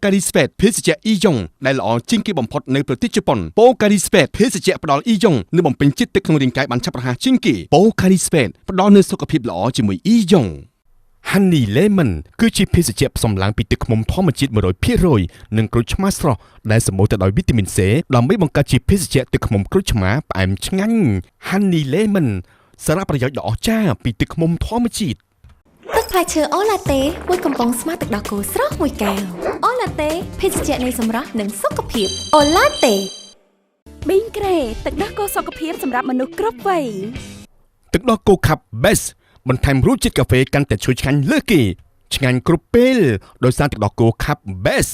ការីស្វេតភេសជ្ជៈអ៊ីយ៉ុងដែលល្អជាងគេបំផុតនៅប្រទេសជប៉ុនប៉ូការីស្វេតភេសជ្ជៈផ្ដល់អ៊ីយ៉ុងនិងបំពេញជាតិទឹកក្នុងរាងកាយបានឆាប់រហ័សជាងគេប៉ូការីស្វេតផ្ដល់នូវសុខភាពល្អជាមួយអ៊ីយ៉ុង Honey Lemon គឺជាភេសជ្ជៈផ្សំឡើងពីទឹកឃ្មុំធម្មជាតិ 100% និងក្រូចឆ្មាស្រស់ដែលសម្បូរទៅដោយវីតាមីន C ដើម្បីបង្កើតជាភេសជ្ជៈទឹកឃ្មុំក្រូចឆ្មាផ្អែមឆ្ងាញ់ Honey Lemon សារៈប្រយោជន៍ដ៏អស្ចារ្យពីទឹកឃ្មុំធម្មជាតិទឹកផ្លែឈើអូឡាតេមួយកំប៉ុងស្មើទឹកដោះគោស្រស់មួយកែវអូឡាតេភេសជ្ជៈនៃសម្រស់និងសុខភាពអូឡាតេប៊ីងក្រេទឹកដោះគោសុខភាពសម្រាប់មនុស្សគ្រប់វ័យទឹកដោះគោ Cup Best បន្ថែមរសជាតិកាហ្វេកាន់តែឈ្ងុយឆ្ងាញ់លើសគេឆ្ងាញ់គ្រប់ពេលដោយសារទឹកដោះគោ Cup Best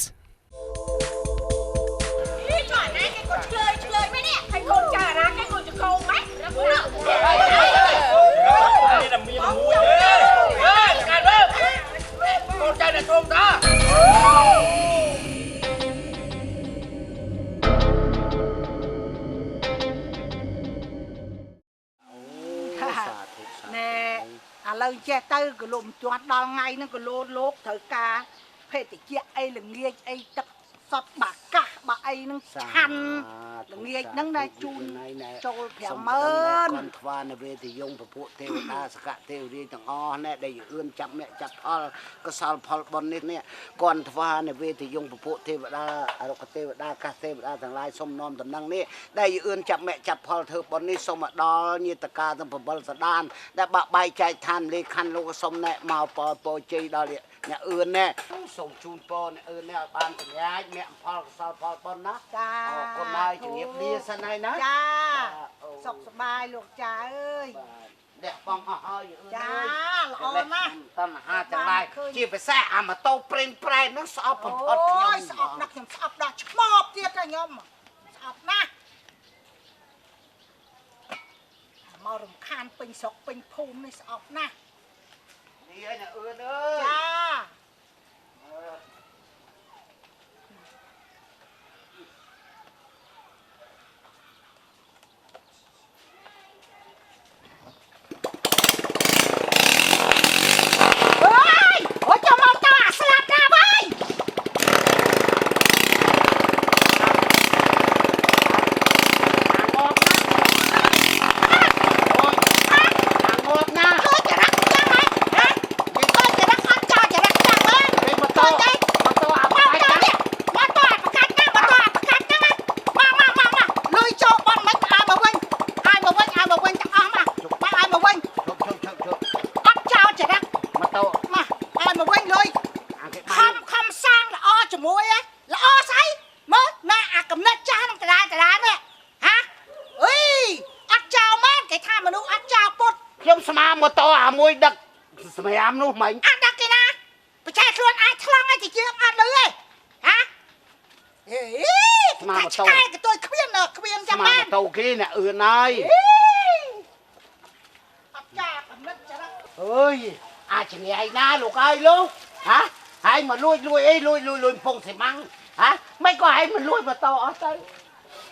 ឥឡូវចេះទៅក៏លោកមិនជាន់ដល់ថ្ងៃហ្នឹងក៏លោកត្រូវការភេទជ្ជៈអីល្ងាចអីទឹកសុទ្ធបាកាសបាអីហ្នឹងឆាន់ល្ងាចហ្នឹងណាជូនចូល50000គាត់ខ្វានៅវេទយងពពួកទេវតាសកទេវរាជទាំងអស់ណែដែលអឿនចាប់អ្នកចាប់ផលកសលផលបុណ្យនេះគាត់ខ្វានៅវេទយងពពួកទេវតាអរុគទេវតាកាសទេវតាទាំងឡាយសូមនាំដំណឹងនេះដែលអឿនចាប់អ្នកចាប់ផលធ្វើបុណ្យនេះសូមមកដល់ញាតិកាទាំង7សដានដែលបាក់បែកចែកឋានលេខខណ្ឌលោកសូមណែមកពរជ័យដល់អ្នកអឿនណែសូមជូនពរអ្នកអឿនណែឲ្យបានសម្រាប់អ្នកផលកសលផលបុណ្យណាចាអរគុណហើយជំរាបលាសិនហើយណាចាសុខសប្បាយលោកចាអើយអ្នកបងអស់ហើយចាល្អណាស់តណ្ហាទាំងឡាយជាពិសេសអាម៉ូតូប្រេងប្រែនោះស្អប់បំផុតខ្ញុំស្អប់ណាស់ខ្ញុំស្អប់ដល់ឆ្មបទៀតណាខ្ញុំស្អប់ណាស់មករំខានពេញស្រុកពេញភូមិនេះស្អប់ណាស់នេះឯងអឿនអើយចាម៉ូតូអាមួយដឹកសម្រាប់នោះមិញអត់ដឹកគេណាបច្ចេកខ្លួនអាចឆ្លងឲ្យជាជាងអត់លឺទេហ៎អេស្មាម៉ូតូតែកតុយគ្មានចាំបានម៉ូតូគេអ្នកអឿនហើយអត់ចាកំណត់ចាអើយអាចជំនាញណាលោកអើយលោកហ៎ហើយមកលួចអីលួចពងសីម៉ាំងហ៎មិនក៏ឲ្យមកលួចម៉ូតូអស់ទៅ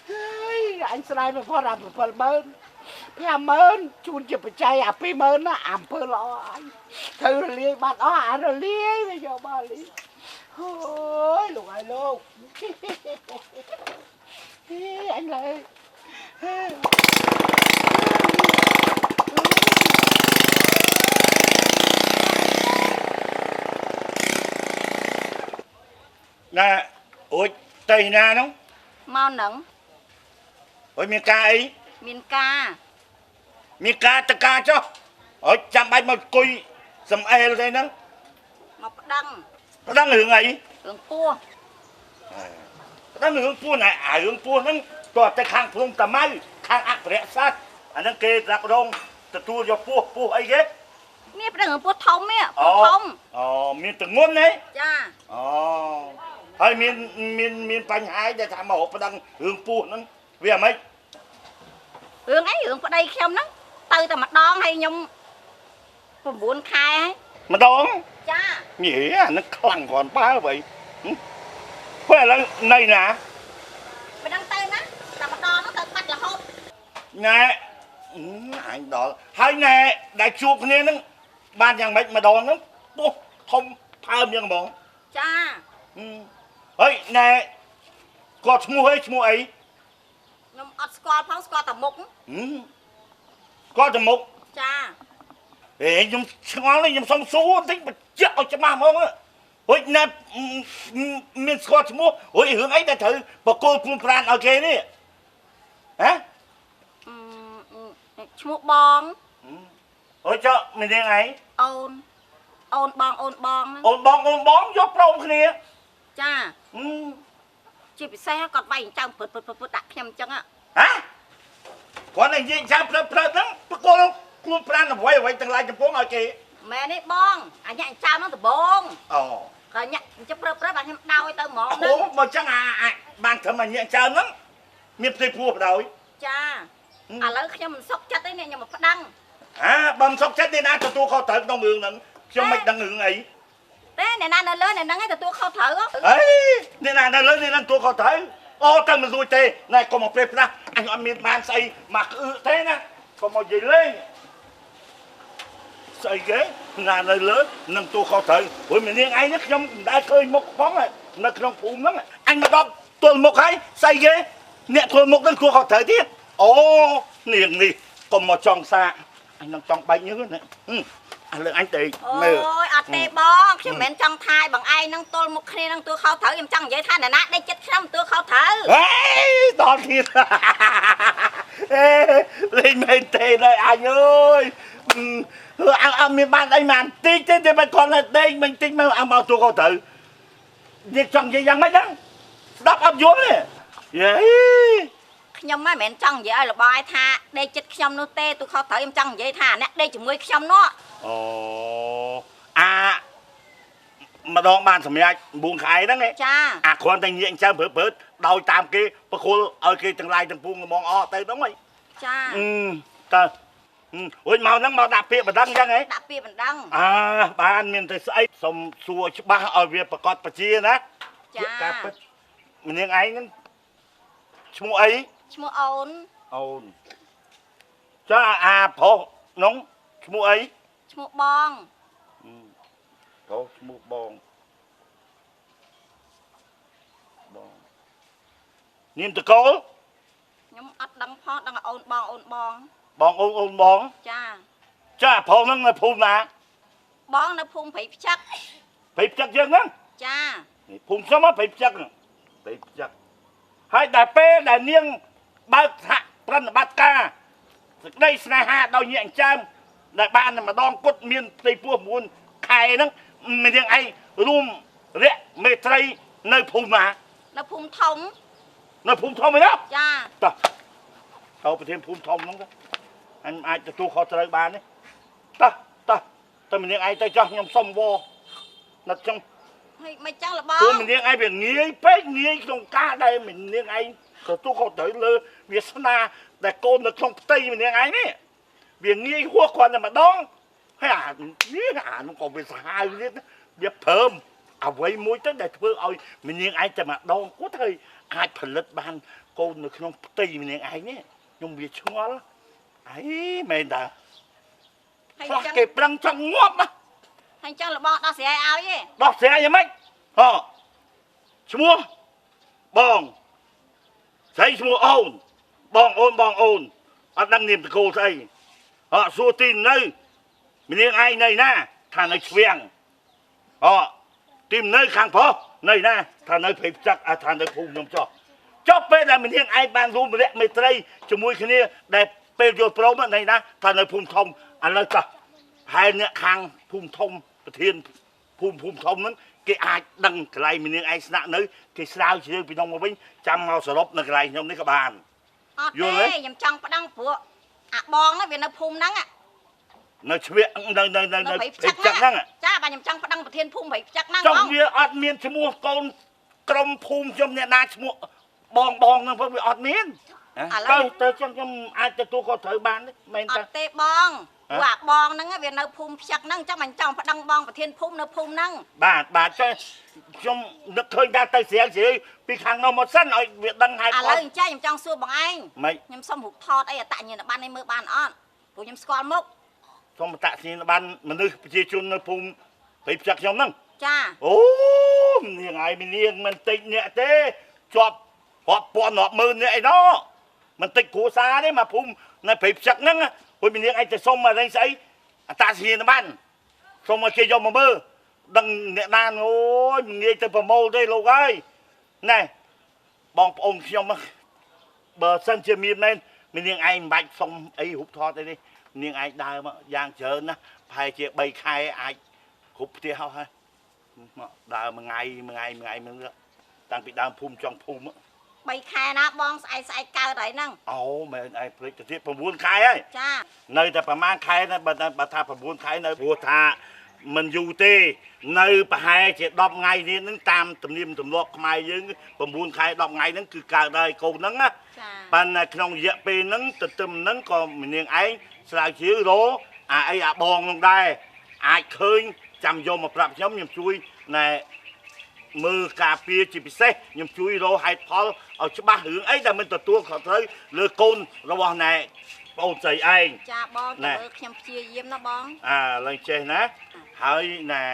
ហើយអញស្ដាយមកផុតអា70000 50000ជូនជាបច្ច័យអា20000ណាអំពើល្អអញធ្វើរលាយបាត់អស់អារលាយវាយកមកលីអូយលោកអើយលោកអញឡើយណាអូចទៅណានោះមកនឹងអូយមានការអីមានការតកាចុះអត់ចាំបាច់មកអង្គុយសំអែលទេហ្នឹងមកប្តឹងរឿងអីរឿងពោះប្តឹងរឿងពោះណែអារឿងពោះហ្នឹងតើតែខាងភ្នំតាម៉ៅខាងអភិរក្សសត្វអាហ្នឹងគេរ៉ាប់រងទទួលយកពោះអីគេមានប្តឹងរឿងពោះធំទេពោះធំមានទងន់ទេចាហើយមានបញ្ហាដែលថាមកប្តឹងរឿងពោះហ្នឹងវាអ្ហ្មិចរឿងអីរឿងប្តីខ្ញុំហ្នឹងទៅតែម្ដងហើយខ្ញុំ9ខែហើយម្ដងចាញ៉េអានឹងខ្លាំងគ្រាន់បើបើពេលឥឡូវនៅណាមិនដឹងទៅណាតែម្ដងហ្នឹងទៅបាត់រហូតណែអញដល់ហើយណែដែលជួបគ្នាហ្នឹងបានយ៉ាងម៉េចម្ដងហ្នឹងពោះធំផើមយ៉ាងហ្មងចា ấy nè có mua ấy nhưng ọt squat phong squat tầm mục có tầm mục cha để nhung ngon lên nhung xong số thích mà chết ở cho mà không á ôi nè mình squat mua ôi hướng ấy đã thử bà cô phun pran ở kia đi hả chmuk bong ôi cho mình đi ấy ôn bong ôn bong vô prong kia nè ចា ជាពិសេសគាត់វាយចាំព្រឹតដាក់ខ្ញុំអញ្ចឹង ហ៎គាត់នឹងនិយាយចាំព្រឹតហ្នឹងបកគោខ្លួនប្រានអ្វីទាំងឡាយចំពោះឲ្យគេ មែនទេបងអញចាំហ្នឹងដំបង អូ គាត់ញ៉ាំអញ្ចឹងព្រឹតបាទខ្ញុំដោយទៅហ្មង អូបើអញ្ចឹងបានត្រឹមតែញាក់ចាំហ្នឹងមានផ្ទៃពោះបដ ாய் ចាឥឡូវខ្ញុំមិនសុខចិត្តទេនេះខ្ញុំមកប្តឹង បើមិនសុខចិត្តទេណាទទួលខុសត្រូវក្នុងរឿងហ្នឹងខ្ញុំមិនដឹងរឿងអី ទេអ្នកណានៅលើអ្នកហ្នឹងឯងទទួលខុសត្រូវ អីអ្នកណានៅលើអ្នកហ្នឹងទទួលខុសត្រូវអូតែមិនរួចទេណែកុំមកពេលផ្លាស់អញអត់មានបានស្អីមកក្អឺទេណាកុំមកនិយាយលេងស្អីគេណានៅលើនឹងទទួលខុសត្រូវព្រោះមាននាងឯងខ្ញុំមិនដែលឃើញមុខផងនៅក្នុងភូមិហ្នឹងអញមកដល់ទល់មុខហើយស្អីគេអ្នកទល់មុខហ្នឹងទទួលខុសត្រូវទៀតអូនាងនេះកុំមកចង់សាអញនឹងចង់បែកញើសណាឥឡូវអញទៅមើល អូយអត់ទេបងខ្ញុំមិនមែនចង់ថាយបងឯងនឹងទល់មុខគ្នានឹងទួខុសត្រូវខ្ញុំចង់និយាយថាអ្នកណាដេកចិត្តខ្ញុំទួខុសត្រូវ ហេដល់ទៀតលេងមែនទេដល់អញអើយអត់មានបានអីបានតិចទេតែគាត់តែដេកមិនតិចមើលអញមកទួខុសត្រូវនិយាយចង់និយាយយ៉ាងម៉េចហ្នឹងស្ដាប់អត់យល់ទេយេ ខ្ញុំមិនមែនចង់និយាយឲ្យលបាយថាដេកចិត្តខ្ញុំនោះទេទូខុសត្រូវខ្ញុំចង់និយាយថាអ្នកដេកជាមួយខ្ញុំនោះ អូម្ដងបានសម្រាប់9ខែហ្នឹង ចា គ្រាន់តែញាក់ចាំព្រឹតដោយតាមគេប្រគល់ឲ្យគេទាំងឡាយទាំងពួងហ្មងអស់ទៅហ្នឹងហី ចា តើអូយមកហ្នឹងមកដាក់ពាក្យបណ្ដឹងអញ្ចឹងហ៎ ដាក់ពាក្យបណ្ដឹង បានមានតែស្អីសុំសួរច្បាស់ឲ្យវាប្រកបប្រជាណា ចា ការពិតម្នាងឯងហ្នឹងឈ្មោះអី ឈ្មោះអូន អូនចាប្រុសនោះឈ្មោះអី ឈ្មោះបង ប្រុសឈ្មោះបងនាមតកូល ខ្ញុំអត់ដឹងផងដឹងអូនបង បងអូនបង ចា ចាប្រុសហ្នឹងនៅភូមិណា បងនៅភូមិព្រៃផ្ចឹក ព្រៃផ្ចឹកយើងហ្នឹង ចា ភូមិខ្ញុំព្រៃផ្ចឹកហ្នឹងព្រៃផ្ចឹកហើយដល់ពេលដែលនាងបើកសហប្រតិបត្តិការសេចក្តីស្នេហាដោយញាក់ចាំ ដែលបានម្ដងគត់មានផ្ទៃពោះ9ខែហ្នឹងមាននាងឯងរួមរយៈមេត្រីនៅភូមិណា នៅភូមិធំ នៅភូមិធំឯណា ចា តោះទៅប្រធានភូមិធំហ្នឹងអញអាចទទួលខុសត្រូវបានទេតោះមាននាងឯងទៅចោះខ្ញុំសុំវនៅចឹង ហើយមិនចឹងលបង ព្រោះមាននាងឯងវាងាយពេកងាយក្នុងការដែលមាននាងឯងទទួលខុសត្រូវលើវាសនាដែលកូននៅក្នុងផ្ទៃមាននាងឯងនេះវាងាយហួសគ្រាន់តែម្ដងហើយអានោះក៏វាសាហាវទៀតវាព្រមអ្វីមួយទៅដែលធ្វើឲ្យមាននាងឯងតែម្ដងគាត់ទៅអាចផលិតបានកូននៅក្នុងផ្ទៃមាននាងឯងនេះខ្ញុំវាឆ្ងល់អីមែនតា ហើយ ខ្លះ ចឹង គេប្រឹងចង់ងាប់ ហើយចឹងលបងដោះស្រាយឲ្យទេ ដោះស្រាយយ៉ាងម៉េចឈ្មោះបងស្រីឈ្មោះអូនបងអូនអត់ដឹងនាមតកូលស្អីសួរទីនៅមាននាងឯងនៅណាថានៅឆ្វៀងទីនៅខាងប្រុសនៅណាថានៅព្រៃផ្ចឹកថានៅភូមិខ្ញុំចុះពេលដែលមាននាងឯងបានរួមរយៈមេត្រីជាមួយគ្នាដែលពេលយល់ព្រមនៅណាថានៅភូមិធំឥឡូវចុះហើយអ្នកខាងភូមិធំប្រធានភូមិធំហ្នឹងគេអាចដឹងកន្លែងមាននាងឯងស្នាក់នៅគេស្រាវជ្រាវពីនោះមកវិញចាំមកសរុបនៅកន្លែងខ្ញុំនេះក៏បាន អត់ទេខ្ញុំចង់ប្តឹងព្រោះអាបងហ្នឹងវានៅភូមិហ្នឹង នៅឆ្វៀកនៅព្រៃផ្ចឹកហ្នឹង ចាបាទខ្ញុំចង់ប្តឹងប្រធានភូមិព្រៃផ្ចឹកហ្នឹង ចង់វាអត់មានឈ្មោះកូនក្រុមភូមិខ្ញុំអ្នកណាឈ្មោះបងហ្នឹងព្រោះវាអត់មានទៅចឹងខ្ញុំអាចទទួលខុសត្រូវបានទេមែន អ តា ត់ទេបងព្រោះអាបងហ្នឹងវានៅភូមិផ្ចឹកហ្នឹងចាំមិនចង់ប្តឹងបងប្រធានភូមិនៅភូមិហ្នឹង បាទចុះខ្ញុំនឹកឃើញថាទៅស្រាវជ្រាវពីខាងនោះមកសិនឲ្យវាដឹងហេតុ ឥ ផល ឡូវអញ្ចឹងខ្ញុំចង់សួរបងឯង ម៉េច ខ្ញុំសុំរូបថតអីអត្តញ្ញាណប័ណ្ណនេះមើលបានអត់ព្រោះខ្ញុំស្គាល់មុខ សូមបតសញ្ញាណប័ណ្ណមនុស្សប្រជាជននៅភូមិព្រៃផ្ចឹកខ្ញុំហ្នឹង ចា អូ នាងឯងមាននាងមិនតិចអ្នកទេជាប់រាប់ពាន់រាប់ម៉ឺនអ្នកឯណោះមិនតិចគ្រួសារទេមកភូមិនៅព្រៃផ្ចឹកហ្នឹងពួកមាននាងឯងទៅសុំអីស្អីអតាសញ្ញាណប័ណ្ណសុំឲ្យគេយកមកមើលដឹងអ្នកណាអូយមិនងាយទៅប្រមូលទេលោកអើយណែបងប្អូនខ្ញុំបើសិនជាមានមែនមាននាងឯងមិនបាច់សុំអីរូបថតទេនេះនាងឯងដើរមកយ៉ាងច្រើនណាប្រហែលជា3ខែអាចគ្រប់ផ្ទះហើយមកដើរមួយថ្ងៃមិនតាំងពីដើមភូមិចុងភូមិ3ខែណាបងស្អែកកើតហើយហ្នឹងអូមែនឯងភ្លេចទៅទៀត9ខែហើយចានៅតែប្រហែលខែណាបើថា9ខែនៅព្រោះថាមិនយូរទេនៅប្រហែលជា10ថ្ងៃនេះនឹងតាមទំនៀមទម្លាប់ខ្មែរយើង9ខែ10ថ្ងៃហ្នឹងគឺកើតហើយកូនហ្នឹងណាចាប៉ុន្តែក្នុងរយៈពេលហ្នឹងទទឹមហ្នឹងក៏មាននាងឯងស្រាវជ្រាវរកអាបងនោះដែរអាចឃើញចាំយកមកប្រាប់ខ្ញុំជួយណែមើលការពារជាពិសេសខ្ញុំជួយរកហេតុផលឲ្យច្បាស់រឿងអីដែលមិនទទួលខុសត្រូវលើកូនរបស់ណែបងស្រីឯងចាបងទៅមើលខ្ញុំព្យាយាមណាបងឡើងចេះណាហើយណែ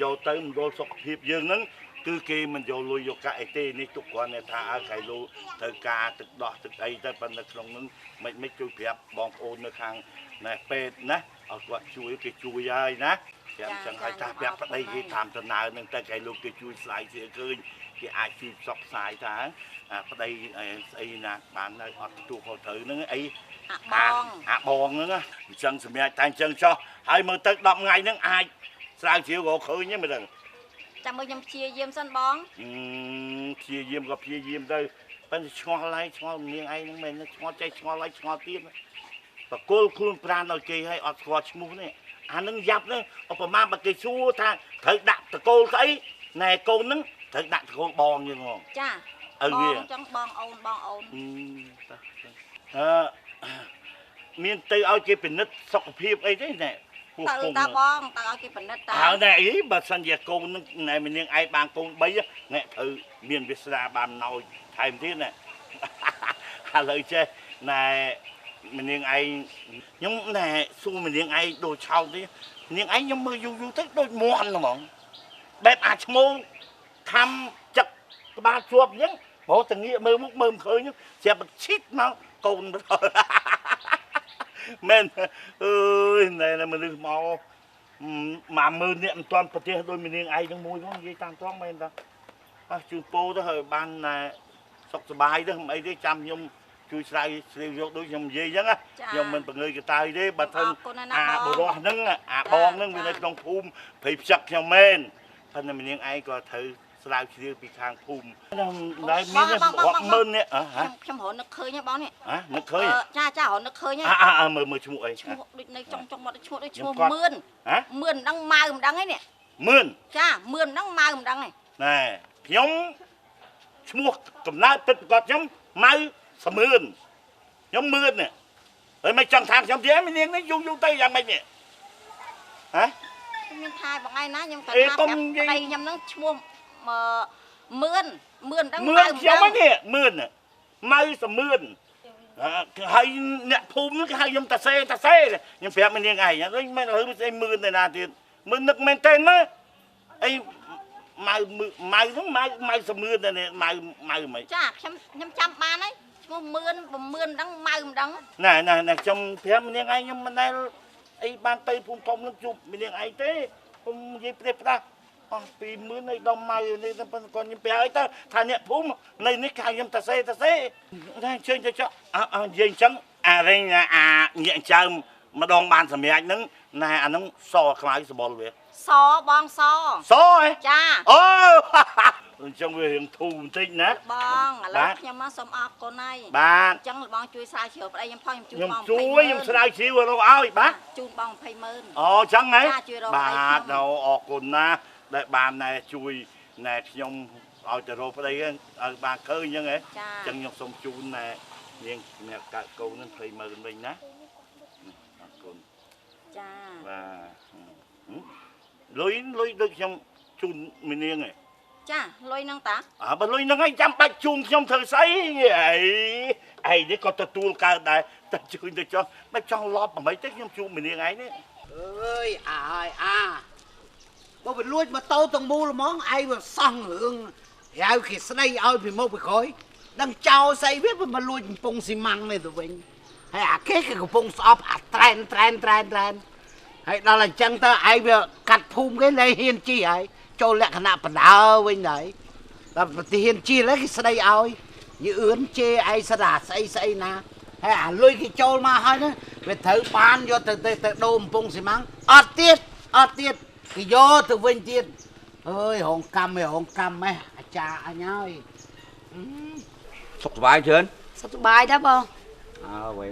យកទៅមណ្ឌលសុខភាពយើងហ្នឹងគឺគេមិនយកលុយយកកាក់អីទេនេះទុកគ្រាន់តែថាឲ្យកៃលូត្រូវការទឹកដោះទឹកអីទៅប៉ុន្តែក្នុងហ្នឹងមិនជួយប្រាប់បងប្អូននៅខាងណែពេទ្យណាឲ្យគាត់ជួយគេជួយហើយណាចាំចឹងឲ្យថាប្រាប់ប្តីគេតាមដំណើរហ្នឹងទៅកៃលូគេជួយស្រាយស្រាវឃើញគេអាចជួយផ្សព្វផ្សាយថាប្តីស្អីណាបាននៅអត់ទទួលខុសត្រូវហ្នឹងអីបងហ្នឹងអញ្ចឹងសម្រាប់តែអញ្ចឹងចោះហើយមើលទៅ10ថ្ងៃហ្នឹងអាចស្រាវជ្រាវរកឃើញទេមើលទៅចាំមើលខ្ញុំព្យាយាមសិនបងព្យាយាមក៏ព្យាយាមទៅប៉ុន្តែឆ្ងល់ហើយឆ្ងល់នាងឯងហ្នឹងមែនឆ្ងល់ចេះឆ្ងល់ហើយឆ្ងល់ទៀតបកគលខ្លួនប្រានដល់គេហើយអត់ស្គាល់ឈ្មោះនេះអានឹងយ៉ាប់ហ្នឹងឧបមាបើគេសួរថាត្រូវដាក់តកូលស្អីណែកូនហ្នឹងត្រូវដាក់តកូលបងយើងហ្មងចាបងចឹងបងអូនមានទៅឲ្យគេពិនិត្យសុខភាពអីទេណែទៅតាបងទៅឲ្យគេពិនិត្យតាហើយណែអីបើសិនជាកូននឹងណែមាននាងឯងបានកូន3ណែត្រូវមានវាសនាបានណោចថែមទៀតណែឥឡូវចេះណែមាននាងឯងខ្ញុំណែសួរមាននាងឯងដូចឆោតទេនាងឯងខ្ញុំមើលយូរទៅដូចមន់ហ្មងបែបអាឈ្មោះខំចឹកក្បាលជាប់អញ្ចឹងព្រោះតងាកមើលមុខមើលមិនឃើញស្រាប់ឈិតមកកូនមែនអើយណែមនុស្សមក10000នាក់មិនទាន់ប្រទេសដោយមាននាងឯងទាំងមួយផងនិយាយតាមត្រង់មែនតាជូនពោទៅហើយបានណែសុខសប្បាយទៅមិនអីទេចាំខ្ញុំជួយស្រាវជ្រាវយកដូចខ្ញុំនិយាយអញ្ចឹងខ្ញុំមិនបង្ងើយកតាយទេបើថាបុរសហ្នឹងបងហ្នឹងវានៅក្នុងភូមិព្រៃផ្ចឹកខ្ញុំមែនប៉ុន្តែមាននាងឯងក៏ត្រូវស្រាវជ្រាវពីខាងភូមិដែរមានរាប់ម៉ឺននាក់ខ្ញុំរហូតនឹកឃើញហ៎បងនេះនឹកឃើញចារហូតនឹកឃើញហ៎មើលឈ្មោះអីឈ្មោះដូចនៅចុងមកឈ្មោះដូចឈ្មោះមឿនមឿនហ្នឹងម៉ៅមិនដឹងឯនេះមឿនចាមឿនហ្នឹងម៉ៅមិនដឹងឯណែខ្ញុំឈ្មោះកំណើតពិតប្រកបខ្ញុំម៉ៅសមឿនខ្ញុំមឿននេះហើយមិនចង់ថាខ្ញុំទេមាននាងនេះយូរទៅយ៉ាងម៉េចនេះមានថែបងឯណាខ្ញុំគាត់ថាប្រាប់ប្តីខ្ញុំហ្នឹងឈ្មោះមឿនហ្នឹងម៉ៅខ្ញុំហ្នឹងមឿនម៉ៅសមឿនហើយអ្នកភូមិគេហៅខ្ញុំតាសេខ្ញុំប្រាប់មាននាងឯងវិញមិនលើស្អីមឿនឯណាទៀតមឿននឹកមែនតើមើលអីម៉ៅហ្នឹងម៉ៅសមឿនតែម៉ៅមិនចាខ្ញុំចាំបានហើយឈ្មោះមឿនហ្នឹងម៉ៅមិនដឹងណែខ្ញុំប្រាប់មាននាងឯងខ្ញុំមិនដែលអីបានទៅភូមិធំនឹងជួបមាននាងឯងទេខ្ញុំនិយាយផ្ដាស់អស់20000ឲ្យដល់ម៉ៅនេះតែប៉ុន្តែគាត់ខ្ញុំប្រាប់ឲ្យទៅថាអ្នកភូមិនៅនេះគេខ្ញុំតាសេតែអញ្ជើញទៅចុះនិយាយអញ្ចឹងរែងញាក់ចៅម្ដងបានសម្រាប់ហ្នឹងណែអាហ្នឹងសខ្មៅសបល់វាសបងសហ៎ចាអូអញ្ចឹងវារៀងធូរបន្តិចណាបងឥឡូវខ្ញុំមកសូមអរគុណហើយបាទអញ្ចឹងបងជួយស្រាវជ្រាវប្តីខ្ញុំផងខ្ញុំខ្ញុំស្រាវជ្រាវរកឲ្យបាទជូនបង200,000អូអញ្ចឹងហ៎បាទអរគុណណាដែលបានណែជួយណែខ្ញុំឲ្យទៅរកប្តីឲ្យបានឃើញអញ្ចឹងហ៎អញ្ចឹងខ្ញុំសូមជូនណែនាងអ្នកកើតកូននឹង200,000វិញណាអរគុណចាបាទលុយដូចខ្ញុំជូនមីនាងហ៎ចាលុយហ្នឹងតាបើលុយហ្នឹងឯងចាំបាច់ជូនខ្ញុំធ្វើស្អីអីនេះក៏ទទួលកើតដែរតែជួយទៅចុះមិនចង់លប់អ្វីទេខ្ញុំជូនមីនាងឯងនេះអើយហើយ បើវាលួចម៉ូតូទាំងមូលហ្មងឯងវាសោះរឿងហៅគេស្ដីឲ្យពីមុខពីក្រោយដឹងចោលស្អីវាមកលួចកំពង់ស៊ីម៉ាំងនេះទៅវិញហើយអាគេគឺកំពុងស្អប់អាត្រែនហើយដល់អញ្ចឹងទៅឯងវាកាត់ភូមិគេលែងហ៊ានជីហើយចូលលក្ខណៈបដើវិញហើយដល់ប្រធានជីឡើយគេស្ដីឲ្យយឺអឿនជេរឯងស្ដាស្អីណាហើយអាលុយគេចូលមកហើយហ្នឹងវាត្រូវបានយកទៅដូរកំពង់ស៊ីម៉ាំងអត់ទៀតគេយកទៅវិញទៀតអើយរងកម្មអាចារ្យអញហើយ សុខសប្បាយច្រើន សុខសប្បាយដែរបង អើវិញ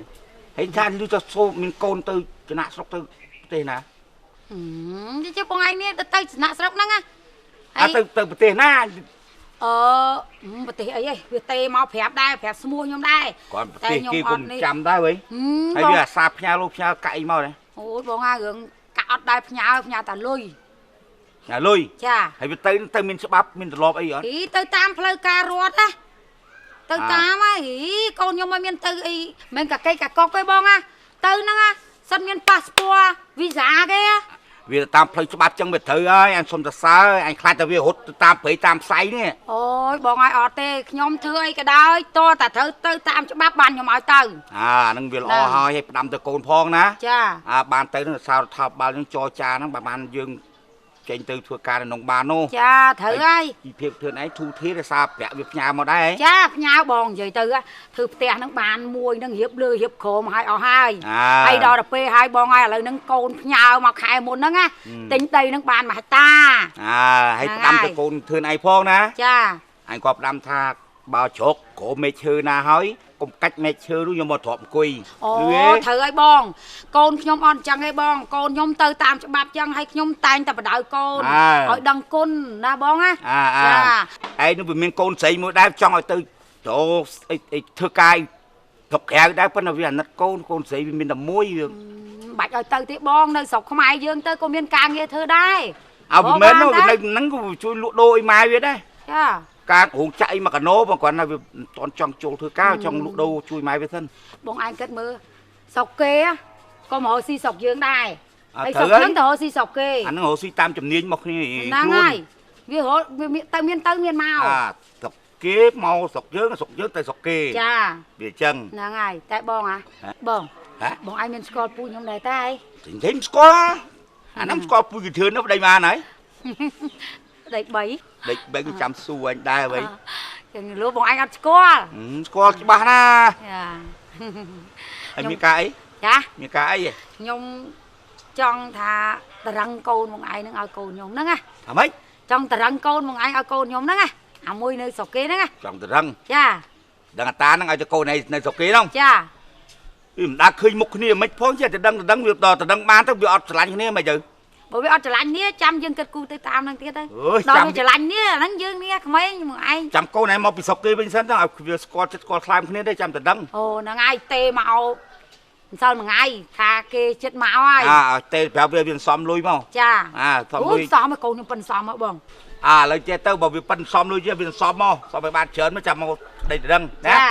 ហើយថាលឺទៅសូមានកូនទៅចំណាក់ស្រុកទៅប្រទេសណា និយាយបងឯងនេះទៅចំណាក់ស្រុកហ្នឹងណា ទៅប្រទេសណា ប្រទេសអីវាទេមកប្រាប់ដែរប្រាប់ស្មោះខ្ញុំដែរ គាត់ប្រទេសគេគុំចាំដែរវិញហើយវាអាសាផ្ញើលោកផ្ញើកាក់អីមកដែរ អូយបងហើយរឿងកាក់អត់ដែរផ្ញើតាលុយ ញ៉ាលុយ ចា ហើយវាទៅមានច្បាប់មានទម្លាប់អីអត់ ទៅតាមផ្លូវការរដ្ឋណាទៅតាមហើយកូនខ្ញុំមិនមានទៅអីមិនកាកេកាកុកទេបងណាទៅហ្នឹងណាសិនមានប៉ាសពតវីសាគេ វាតាមផ្លូវច្បាប់ចឹងវាត្រូវហើយអញសុំសរសើរអញខ្លាចតែវារត់ទៅតាមព្រៃតាមផ្សៃនេះ អូយបងហើយអត់ទេខ្ញុំធ្វើអីក៏ដោយតតែត្រូវទៅតាមច្បាប់បានខ្ញុំឲ្យទៅ ហ្នឹងវាល្អហើយឲ្យផ្ដាំទៅកូនផងណា ចា បានទៅនឹងសាររដ្ឋាភិបាលយើងចរចាហ្នឹងបានយើងចេញទៅធ្វើការនៅក្នុងបាននោះ ចាត្រូវហើយ ពីភាពធ្វើឯងធូធារសារប្រាក់វាផ្ញើមកដែរ ចាផ្ញើបងនិយាយទៅធ្វើផ្ទះហ្នឹងបានមួយហ្នឹងរៀបលើរៀបក្រមឲ្យអស់ហើយហើយដល់ទៅពេលហើយបងហើយឥឡូវហ្នឹងកូនផ្ញើមកខែមុនហ្នឹងណាទិញដីហ្នឹងបានមួយហិកតា ហើយផ្ដាំទៅកូនធ្វើឯងផងណា ចា អញក៏ផ្ដាំថាបើជ្រុកក្រមមេឈើណាហើយកុំកាច់មេឈើនោះយកមកទ្រាំអង្គុយ អូត្រូវហើយបងកូនខ្ញុំអត់អញ្ចឹងទេបងកូនខ្ញុំទៅតាមច្បាប់អញ្ចឹងហើយខ្ញុំតែងតែបដៅកូនឲ្យដឹងគុណណាបងណា ចាឯងនោះវាមានកូនស្រីមួយដែរចង់ឲ្យទៅធ្វើការទុកក្រៅដែរប៉ុន្តែវាអាណិតកូនស្រីវាមានតែមួយវា បាច់ឲ្យទៅទេបងនៅស្រុកខ្មែរយើងទៅក៏មានការងារធ្វើដែរ ឲ្យវាមែននោះនៅហ្នឹងក៏ជួយលក់ដូរឲ្យម៉ែវាដែរ ចា ការរោងចក្រអីមកកាណូបងគាត់ថាវាអត់ចង់ចូលធ្វើការចង់លក់ដូរជួយម៉ែវាសិន បងឯងគិតមើលស្រុកគេក៏មកស៊ីស្រុកយើងដែរហើយស្រុកហ្នឹងទៅស៊ីស្រុកគេ អាហ្នឹងរកស៊ីតាមជំនាញមកគ្នា ហ្នឹងហើយវារត់ទៅមានមក ស្រុកគេមកស្រុកយើងទៅស្រុកគេ ចា វាអញ្ចឹង ហ្នឹងហើយតែបងបងបងឯងមានស្គាល់ពូខ្ញុំដែរតែឯង ស្គាល់អាហ្នឹងស្គាល់ពូគិធឿននោះប្តីបានហើយ ដេក3 ដេក3គឺចាំសួរអញដែរវិញ ចឹងលោកបងឯងអត់ស្គាល់ ស្គាល់ច្បាស់ណា ចា ហើយមានការអី ចា មានការអី ខ្ញុំចង់ថាតរឹងកូនបងឯងនឹងឲ្យកូនខ្ញុំហ្នឹងណា អ្ហ្មិច ចង់តរឹងកូនបងឯងឲ្យកូនខ្ញុំហ្នឹងណាអាមួយនៅស្រុកគេហ្នឹងណា ចង់តរឹង ចា ដឹងតាហ្នឹងឲ្យទៅកូននៅស្រុកគេហ្នឹង ចា វាមិនដាច់ឃើញមុខគ្នាមិនផងចេះតែដឹងវាដល់តែដឹងបានទៅវាអត់ឆ្លាញ់គ្នាមិនទៅ បើវាអត់ច្រឡាញ់នេះចាំយើងគិតគូរទៅតាមហ្នឹងទៀតទៅ អើយ ដល់ ចាំ វាច្រឡាញ់នេះអាហ្នឹងយើងនេះក្មេងមកឯង ចាំកូនឯងមកពីស្រុកគេវិញសិនទៅឲ្យវាស្គាល់ចិត្តស្គាល់ខ្លាមគ្នាទេចាំតែដឹង អូហ្នឹងហើយទេមកមិនសិលមួយថ្ងៃថាគេចិត្តមកហើយ ទេប្រាប់វាសំលុយមក ចា សំលុយ សំឲ្យកូនខ្ញុំប៉ិនសំមកបង ឥឡូវចេះទៅបើវាប៉ិនសំលុយវាសំមកសំឲ្យបានច្រើនមកចាំមកដេកដឹងណា ចា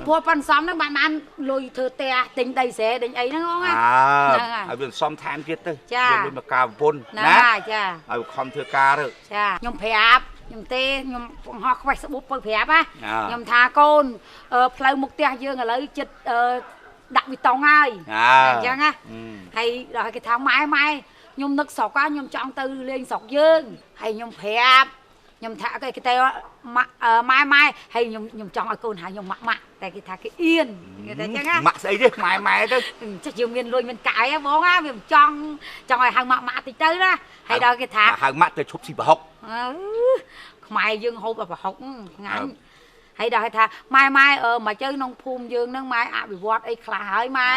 ព្រោះប៉ិនសំហ្នឹងបានលុយធ្វើផ្ទះទិញដីស្រែទិញអីហ្នឹងបងណា ឲ្យវាសំថែមទៀតទៅ ចា វាលុយមកការប្រពន្ធ ហ្នឹង ណា ហើយចា ឲ្យខំធ្វើការទៅ ចាខ្ញុំប្រាប់ខ្ញុំទេខ្ញុំបង្ហោះខ្វេះស្បុបទៅប្រាប់ណា អ่า ខ្ញុំថាកូនផ្លូវមុខផ្ទះយើងឥឡូវចិត្តដាក់វីតុងហើយអញ្ចឹងណាហើយដល់គេថាម៉ែខ្ញុំនឹកស្រុកខ្ញុំចង់ទៅលេងស្រុកយើងហើយខ្ញុំប្រាប់ខ្ញុំថាគេទៅម៉ែហើយខ្ញុំចង់ឲ្យកូនហៅខ្ញុំម៉ាក់តែគេថាគេអៀនគេថាអញ្ចឹងណា ម៉ាក់ស្អីទេម៉ែទៅ ចេះយើងមានលុយមានកាយហ៎បងណាវាមិនចង់ឲ្យហៅម៉ាក់តិចទៅណាហើយដល់គេថា ហៅម៉ាក់ទៅឈប់ស៊ីប្រហុក ខ្មែរយើងហូបតែប្រហុកថ្ងៃហើយដល់គេថាម៉ែមកទៅក្នុងភូមិយើងហ្នឹងម៉ែអភិវឌ្ឍអីខ្លះហើយម៉ែ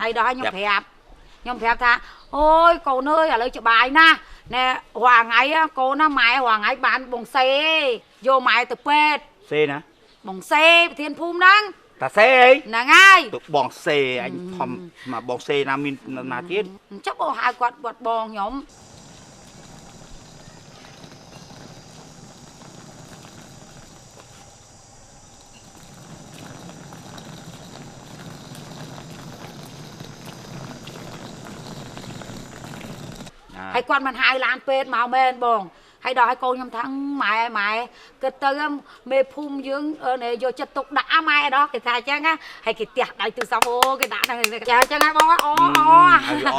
ហើយដល់ខ្ញុំប្រាប់ថាអូយកូនអើយឥឡូវច្បាយណាស់ណែរាល់ថ្ងៃកូនណាម៉ែរាល់ថ្ងៃបានបងសេយកម៉ែទៅពេទ្យ សេណា បងសេប្រធានភូមិហ្នឹង តាសេអី ហ្នឹងហើយ ទៅបងសេអញធំមកបងសេណាមានណាទៀត ចុះបងហៅគាត់បងខ្ញុំ ហ ហើយគាត់មិនហាយឡានពេទ្យមកមែនបងហើយដល់ឲ្យកូនខ្ញុំថាម៉ែគិតទៅមេភូមិយើងយកចិត្តទុកដាក់ម៉ែដល់គេថាអញ្ចឹងហើយគេទះដៃទូរស័ព្ទអូគេដាក់ហ្នឹងចាអញ្ចឹងហើយបងអូ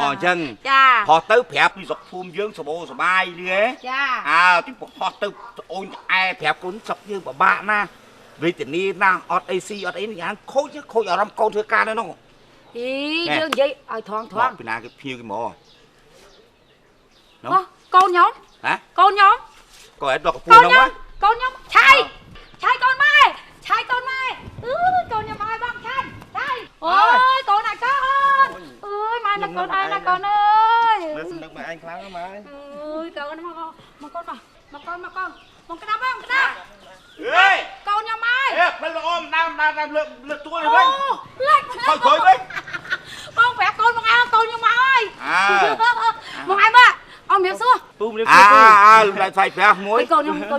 អញ្ចឹងចាផុសទៅប្រាប់ពីស្រុកភូមិយើងសបោសបាយលីហ៎ចាទីផុសទៅអូនអែប្រាប់កូនស្រុកយើងពិបាកណាវេទនាណាអត់អីស៊ីអត់អីយ៉ាងខូចអារម្មណ៍កូនធ្វើការនៅនោះយើងនិយាយឲ្យថងពីណាគេភៀវគេមកកូនខ្ញុំកូនខ្ញុំក៏អត់ដល់កពូហ្នឹងកូនខ្ញុំឆៃកូនម៉ែកូនខ្ញុំឲ្យបងឆៃអូយកូនណាកូនអើយម៉ែណាកូនអើយណាកូនអើយមើលសំណឹកម៉ែឯងខ្លាំងណាស់ម៉ែអើយកូនមកកូនមកក្តាប់មកក្តាប់អេកូនខ្ញុំអើយផ្លូវល្អម្ដងលើទួយវិញលេចខូចវិញបងប្រាប់កូនមកអើកូនខ្ញុំមកអើយមកអើមកអមរៀបសួរពូរៀបសួរពូដៃស្វាយប្រាស់មួយកូនខ្ញុំល្អឥ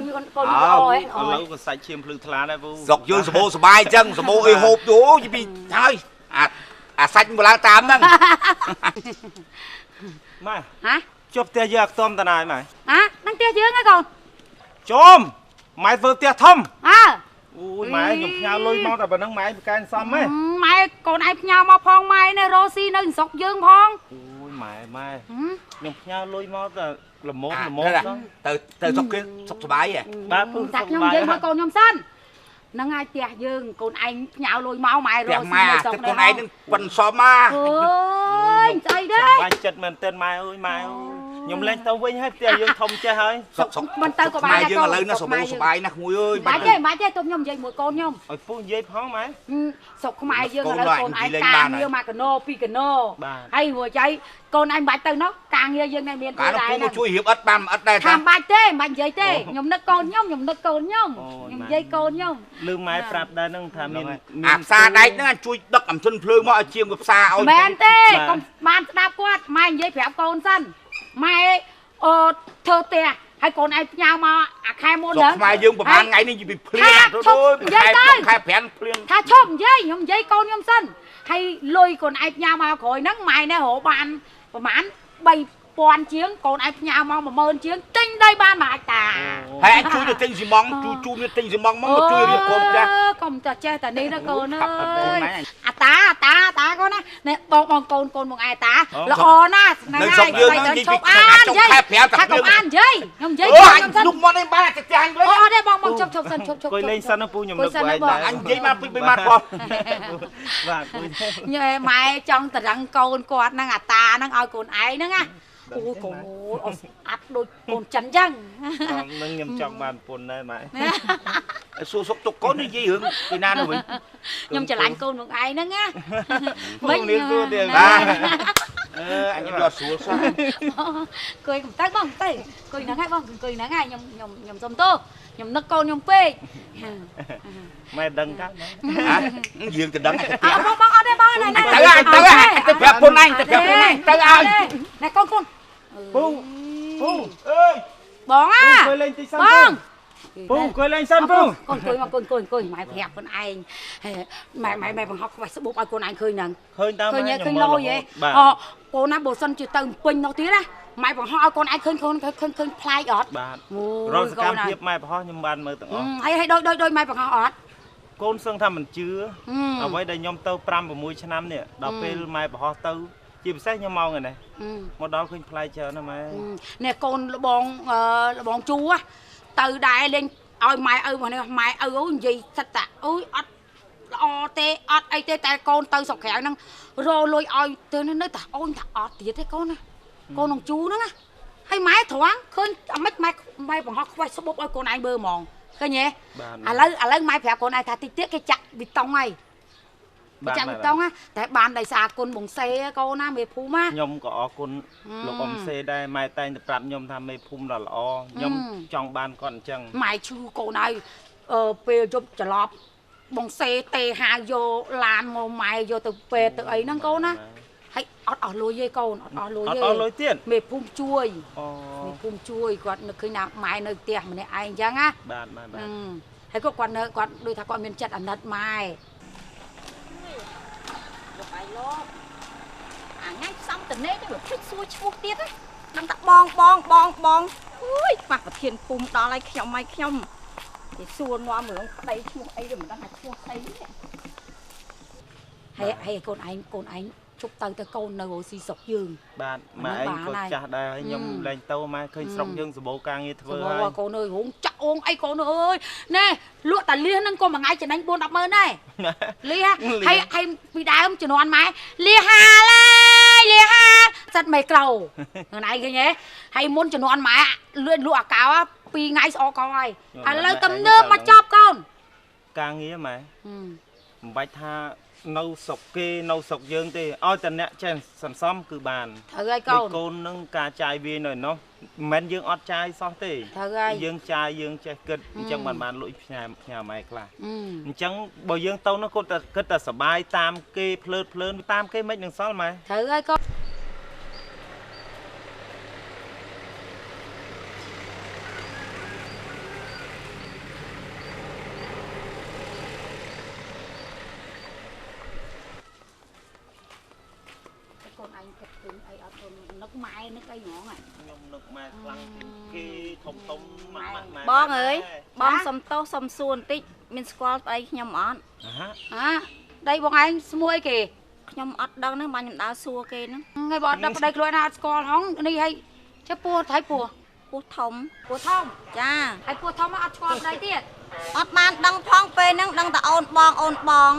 ឡូវក៏សាច់ឈាមភ្លឺថ្លាដែរពូស្រុកយើងសបោសបាយអញ្ចឹងសបោអីហូបទៅយីពីហើយអាសាច់មកឡើងតាមហ្នឹងម៉ែជប់ផ្ទះយើងអត់ខ្ទមតាណាយម៉ែហ្នឹងផ្ទះយើងហ៎កូនជុំម៉ែធ្វើផ្ទះធំអូយម៉ែខ្ញុំផ្ញើលុយមកតែប៉ុណ្្នឹងម៉ែប្រកែកសមហ៎ម៉ែកូនឯងផ្ញើមកផងម៉ែនៅរ៉ូស៊ីនៅស្រុកយើងផងអូយម៉ែខ្ញុំផ្ញើលុយមកតែល្មមទៅស្រុកគេសុខសប្បាយហ៎បាទពូសុខខ្ញុំនិយាយមកកូនខ្ញុំសិនហ្នឹងហើយផ្ទះយើងកូនឯងផ្ញើលុយមកម៉ែរ៉ូស៊ីនៅស្រុកកូនឯងនឹងប៉ុនសមមកអើយស្អីដែរបាច់ចិត្តមែនទែនម៉ែអើយម៉ែអើយខ្ញុំលេងទៅវិញហើយផ្ទះយើងធំចេះហើយសុកមិនទៅក៏បានដែរយើងឥឡូវណាសបោសបាយណាក្មួយអើយបាច់ទេទុំខ្ញុំនិយាយមួយកូនខ្ញុំឲ្យពូនិយាយផងម៉ែសុកខ្មែរយើងឥឡូវកូនឯងការងារមកកណូ2កណូហើយរួចហើយកូនឯងបាច់ទៅនោះការងារយើងនៅមានធ្វើដែរណាជួយរៀបអត់បានអត់ដែរថាបាច់ទេមិននិយាយទេខ្ញុំនឹកកូនខ្ញុំនិយាយកូនខ្ញុំលឺម៉ែប្រាប់ដែរហ្នឹងថាមានអាផ្សារដែកហ្នឹងជួយដឹកអំជិនភ្លើងមកឲ្យជាងផ្សារឲ្យមែនទេកុំបានស្ដាប់គាត់ម៉ែនិយាយប្រាប់កូនសិនម៉ែធ្វើផ្ទះហើយកូនឯងផ្ញើមកអាខែមុនហ្នឹងខ្មែរយើងប្រហែលថ្ងៃនេះពីភ្លៀងខែ5ភ្លៀងថាឈប់និយាយខ្ញុំនិយាយកូនខ្ញុំសិនហើយលុយកូនឯងផ្ញើមកក្រោយហ្នឹងម៉ែនេះរកបានប្រហែល3000ជាងកូនឯងផ្ញើមក10000ជាងទិញដីបានមួយហិកតាហើយឯងជួយទៅទិញស៊ីម៉ងជួយទៅទិញស៊ីម៉ងមកជួយរៀបកូនចាស់កុំតែចេះតែនេះណាកូនអើយអាតាកូនណានេះបងកូនមកឯតាល្អណាស់ហ្នឹងហើយទៅជប់អាននិយាយថាកុំអាននិយាយខ្ញុំនិយាយខ្ញុំសិនលុកមកនេះបានតែចាញ់វិញអត់ទេបងជប់សិនជប់គួយលេងសិនណាពូខ្ញុំនឹកឯងដែរអញនិយាយមកពី3ម៉ាត់ផងបាទគួយញ៉ែម៉ែចង់តរឹងកូនគាត់ហ្នឹងអាតាហ្នឹងឲ្យកូនឯងហ្នឹងណាអូកូនអាប់ដូចកូនចិនចឹងនឹងខ្ញុំចង់បានពុនដែរម៉ែសួរសុកទុកកូននិយាយរឿងពីណានោះវិញខ្ញុំច្រឡាញ់កូនមកឯងហ្នឹងណាមិនមានសួរទេអញយកស្រួលសោះគួយកំទៅបងទៅគួយហ្នឹងហើយបងគួយហ្នឹងហើយខ្ញុំសុំទោសខ្ញុំនឹកកូនខ្ញុំពេកម៉ែដឹងកាត់យើងទៅដឹងបងអត់ទេបងទៅប្រាប់ពុនឯងទៅប្រាប់ពុនឯងទៅឲ្យណែកូនពូអើយបងគួយលេងតិចសិនបងពូគួយលេងសិនពូកូនគួយមកគួយម៉ែប្រាប់ខ្លួនឯងម៉ែបង្ហោះខ្វះស្បុបឲ្យកូនឯងឃើញហ្នឹងឃើញតាមឃើញលុយហ៎កូនណាបើសិនជាទៅពេញនោះទៀតណាម៉ែបង្ហោះឲ្យកូនឯងឃើញផ្លាយអត់បាទរកសកម្មភាពម៉ែបង្ហោះខ្ញុំបានមើលទាំងអស់ហើយដូចម៉ែបង្ហោះអត់កូនសឹងថាមិនជឿអ្វីដែលខ្ញុំទៅ5 6ឆ្នាំនេះដល់ពេលម៉ែបង្ហោះទៅជាពិសេសខ្ញុំមកហ្នឹងមកដល់ឃើញផ្លែច្រើនណាស់ម៉ែនេះកូនលបងជូទៅដែរលេងឲ្យម៉ែឪមកនេះម៉ែឪអូនិយាយសិតតាអូយអត់ល្អទេអត់អីទេតែកូនទៅស្រុកក្រៅហ្នឹងរលុយឲ្យទៅនៅតែអូនថាអត់ទៀតទេកូនណាកូននឹងជូហ្នឹងណាហើយម៉ែត្រង់ឃើញអាម៉េចម៉ែបង្ហោះខ្វះស្បុបឲ្យកូនឯងមើលហ្មងឃើញទេឥឡូវម៉ែប្រាប់កូនឯងថាតិចទៀតគេចាក់វីតុងហើយចាក់វីតុងតែបានដោយសារគុណបងសេកូនណាមេភូមិណាខ្ញុំក៏អរគុណលោកអ៊ំសេដែរម៉ែតែងតែប្រាប់ខ្ញុំថាមេភូមិដ៏ល្អខ្ញុំចង់បានគាត់អញ្ចឹងម៉ែឈឺកូនហើយពេលយប់ច្រឡប់បងសេទេហាយកឡានមកម៉ែយកទៅពេទ្យទៅអីហ្នឹងកូនណាហើយអត់អស់លុយទេកូនអត់អស់លុយទេអត់អស់លុយទៀតមេភូមិជួយមេភូមិជួយគាត់នឹកឃើញថាម៉ែនៅផ្ទះម្នាក់ឯងអញ្ចឹងណាបាទហើយគាត់ដូចថាគាត់មានចិត្តអាណិតម៉ែលោកឯងលោកអា ថ្ងៃផ្សំតនេទៅភ្លេចសួរឈ្មោះទៀតហ្នឹងតែបងអើយប៉ះប្រធានភូមិដល់ហើយខ្ញុំឲ្យខ្ញុំគេសួរនាំរឿងប្តីឈ្មោះអីទៅមិនដឹងថាឈ្មោះស្អីទេហើយកូនឯងជប់ទៅកូននៅអូស៊ីស្រុកយើង បាទម៉ែឯងក៏ចាស់ដែរហើយខ្ញុំលែងទៅម៉ែឃើញស្រុកយើងសម្បូរការងារធ្វើហើយកូនអើយហងចាក់អងអីកូនអើយណែលក់តាលៀសហ្នឹងក៏មួយថ្ងៃចំណេញ 4-10 ម៉ឺនដែរលៀសហើយពីដើមជំនាន់ម៉ែលៀសហាលហើយលៀសហាសិតមេក្រូខ្លួនឯងឃើញទេហើយមុនជំនាន់ម៉ែលក់អាកៅ2ថ្ងៃស្អកកហើយឥឡូវទំនើបមកចប់កូន ការងារម៉ែមិនបាច់ថានៅស្រុកគេនៅស្រុកយើងទេឲ្យតែអ្នកចេះសន្សំគឺបាន ត្រូវហើយកូនក ូននឹងការចាយវានៅនោះមិនមែនយើងអត់ចាយសោះទេ ត្រូវហើយ យើងចាយយើងចេះគិតអញ្ចឹងបានលុយផ្ញើម៉ែខ្លះអញ្ចឹងបើយើងទៅនោះគាត់តែគិតតែសុបាយតាមគេភ្លើតតាមគេមិននឹងសល់ម៉ែ ត្រូវហើយកូន កូនឯងគិតឃើញអីអត់ខ្លួននឹកម៉ែនឹកអីហ្មងខ្ញុំនឹកម៉ែខ្លាំងគេធំម៉ែ បងអើយបងសុំទោសសុំសួរបន្តិចមានស្គាល់ប្តីខ្ញុំអត់ ដៃបងឯងឈ្មោះអីគេ ខ្ញុំអត់ដឹងហ្នឹងបាញ់ខ្ញុំដើរសួរគេហ្នឹង ថ្ងៃបងអត់ដឹងប្តីខ្លួនណាអត់ស្គាល់ហងនេះឲ្យចេះពោះថៃពោះ ពោះធំ ចា ហើយពោះធំអត់ស្គាល់ប្តីទៀត អត់បានដឹងផងពេលហ្នឹងដឹងតែអូនបង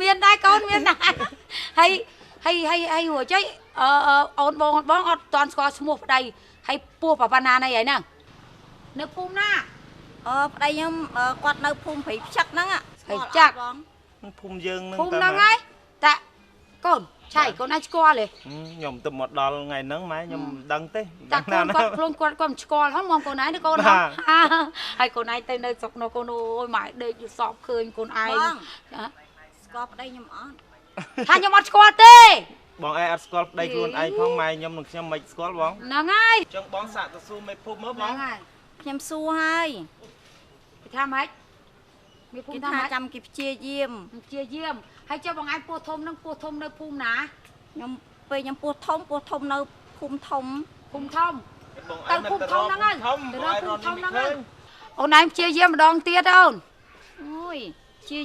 មានដែរកូនមានដែរហើយរួចហើយអូនបងអត់តាន់ស្គាល់ឈ្មោះប្តីហើយពោះប៉ាណាណៃហើយហ្នឹងនៅភូមិណា ប្តីខ្ញុំគាត់នៅភូមិព្រៃផ្ចឹកហ្នឹង ព្រៃផ្ចឹក ភូមិយើងហ្នឹង ភូមិហ្នឹងហើយតាកូនឆៃកូនអាចស្គាល់ទេ ខ្ញុំទៅមកដល់ថ្ងៃហ្នឹងម៉ែខ្ញុំមិនដឹងទេ តាកូនគាត់មិនស្គាល់ហងមកកូនឯងទៅកូនហងហើយកូនឯងទៅនៅស្រុកនោះកូនអូយម៉ែដេកយសបឃើញកូនឯង ស្គាល់ប្តីខ្ញុំអត់ ថាខ្ញុំអត់ស្គាល់ទេ បងឯងអត់ស្គាល់ប្តីខ្លួនឯងផងម៉ែខ្ញុំនឹងខ្ញុំមិនស្គាល់បង ហ្នឹងហើយ អញ្ចឹងបងសាកទៅសួរមេភូមិមើលបង ខ្ញុំសួរហើយ គេថាម៉េចមានភូមិថាម៉េច ចាំគេព្យាយាម ហើយចុះបងឯងពោះធំហ្នឹងពោះធំនៅភូមិណា ខ្ញុំពេលខ្ញុំពោះធំនៅភូមិធំ ទៅភូមិធំហ្នឹងហើយទៅរកភូមិធំហ្នឹងហើយអូនឯងព្យាយាមម្ដងទៀតអូន អូយព្យា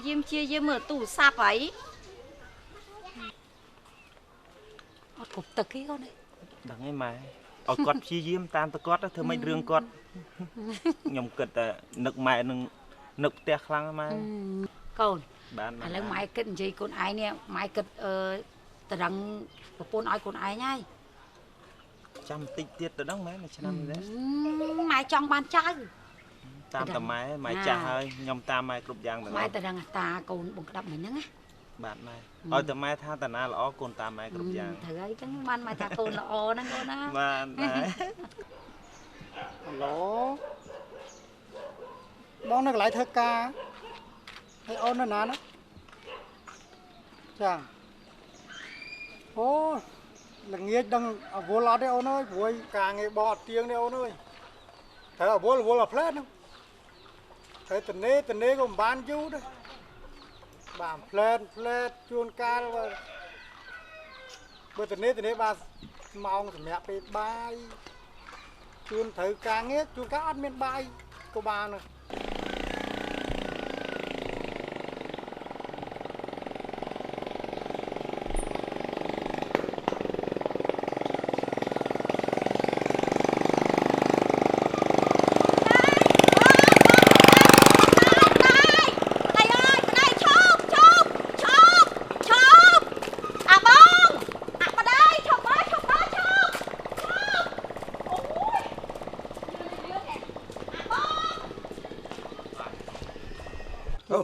យាមមើលទូរស័ព្ទហី អត់គ្រប់ទឹកទេកូនឯង ដឹងហើយម៉ែឲ្យគាត់ព្យាយាមតាមទៅគាត់ធ្វើមិនរឿងគាត់ខ្ញុំគិតតែនឹកម៉ែនឹងនឹកផ្ទះខ្លាំងម៉ែ កូន បាន ឥឡូវម៉ែគិតនិយាយកូនឯងនេះម៉ែគិតតរឹងប្រពន្ធឲ្យកូនឯងហើយ ចាំបន្តិចទៀតទៅដឹងម៉ែមួយឆ្នាំនេះ ម៉ែចង់បានចៅ តាមតាម៉ែចាស់ហើយខ្ញុំតាមម៉ែគ្រប់យ៉ាងទៅ ម៉ែតរឹងតាកូនបងក្តាប់មិញហ្នឹងណា បាទម៉ែឲ្យតែម៉ែថាតាណាល្អកូនតាមម៉ែគ្រប់យ៉ាង ត្រូវហើយចឹងបានម៉ែថាកូនល្អហ្នឹងកូនណា បាទម៉ែ ឡូបងនៅកន្លែងធ្វើការហើយអូននៅណាណាចាអូល្ងាចដឹងអវល់អត់ទេអូនអើយព្រួយការងារបងអត់ទៀងទេអូនអើយត្រូវអវល់អាផ្លែតហ្នឹងត្រូវតនេក៏មិនបានយូរដែរបានផ្លែតជួនកាលបើតនេបានម៉ោងសម្រាប់ពេលបាយជួនត្រូវការងារជួនកាលអត់មានបាយក៏បានដែរ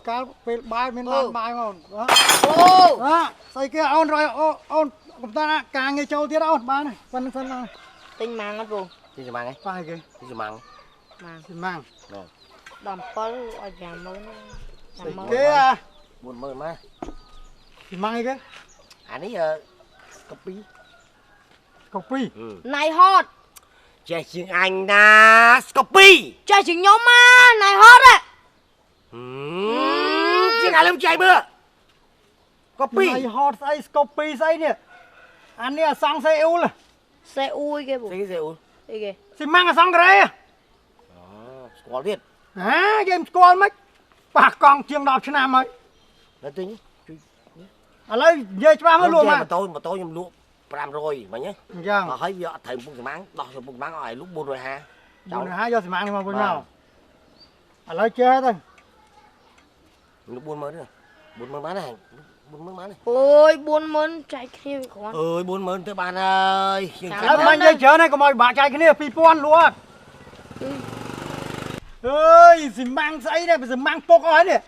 កាលពេលបាយមានបានបាយមកអូនស្អីគេអូនរយអូនកំតាការងារចូលទៀតអូនបានប៉ុណ្្នឹងសិនមកទិញម៉ាំងអត់ពូទិញម៉ាំងហ៎បាយគេទិញម៉ាំងម៉ាំង17ឲ្យយ៉ាងមើលគេ40000ម៉ាម៉ាំងអីគេអានេះកាពីណៃហត់ ចេះជាងអញណាស្កពី ចេះជាងខ្ញុំណៃហត់ ជាងអាលឹមចៃមើលក copy này hot say copy say nè anh nè sang xe u là xe ui kia bố xe u đi kìa xi măng là sang cái có liệt hả game con mấy bà con chiêng đọc cho nam ấy nó tính à lấy về cho ba mới luôn mà tôi nhầm lụa làm rồi mà nhé vâng mà thấy vợ thầy bụng máng đọc thầy bụng máng ở lúc buồn rồi ha buồn rồi ha do xi măng đi mà buồn nào à lấy chơi thôi lúc buồn mới nữa buồn mới bán này buồn mới bán này ôi buồn mơn chạy kia con ơi buồn mới tới bạn ơi mình dây chơi này có mọi bà trai cái này phi pon luôn ơi xi măng say này bây giờ mang pok ấy nè